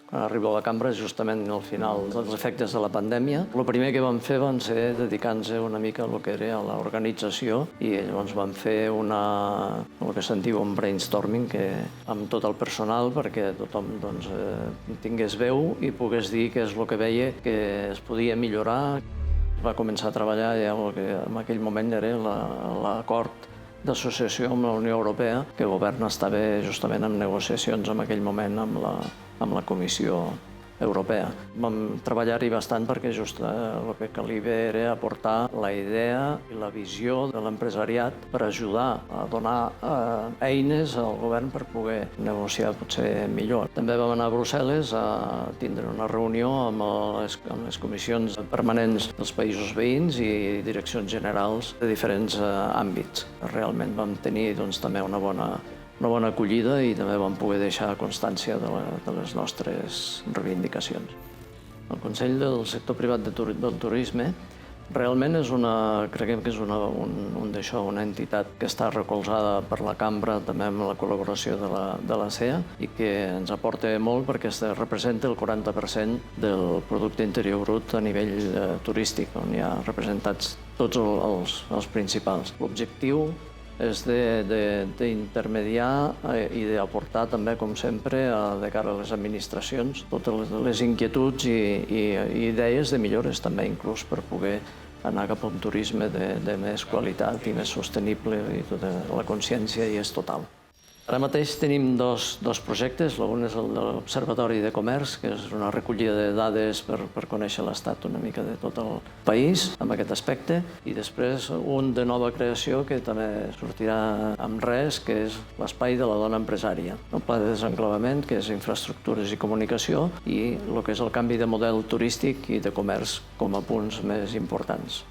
Quan arribo a la cambra, justament al final dels efectes de la pandèmia, el primer que vam fer van ser dedicar-nos una mica a lo que era l'organització i llavors vam fer el que se'n diu un brainstorming amb tot el personal perquè tothom tingués veu i pogués dir què és el que veia que es podia millorar. Va començar a treballar ja el que en aquell moment era l'acord d'associació amb la Unió Europea, que el govern estava justament en negociacions en aquell moment amb la Comissió Europea. Vam treballar-hi bastant perquè just el que calia era aportar la idea i la visió de l'empresariat per ajudar a donar eines al govern per poder negociar potser millor. També vam anar a Brussel·les a tindre una reunió amb les comissions permanents dels països veïns i direccions generals de diferents àmbits. Realment vam tenir també una bona acollida i també vam poder deixar constància de les nostres reivindicacions. El Consell del Sector Privat del Turisme realment creiem que és una entitat que està recolzada per la cambra, també amb la col·laboració de la CEA, i que ens aporta molt perquè representa el 40% del producte interior brut a nivell turístic, on hi ha representats tots els principals. L'objectiu és d'intermediar i d'aportar també, com sempre, de cara a les administracions, totes les inquietuds i idees de millores també, inclús per poder anar cap a un turisme de més qualitat i més sostenible, i tota la consciència hi és total. Ara mateix tenim dos projectes. Un és el de l'Observatori de Comerç, que és una recollida de dades per conèixer l'estat una mica de tot el país en aquest aspecte, i després un de nova creació que també sortirà amb res, que és l'Espai de la Dona Empresària. El pla de desenclavament, que és infraestructures i comunicació, i el que és el canvi de model turístic i de comerç com a punts més importants.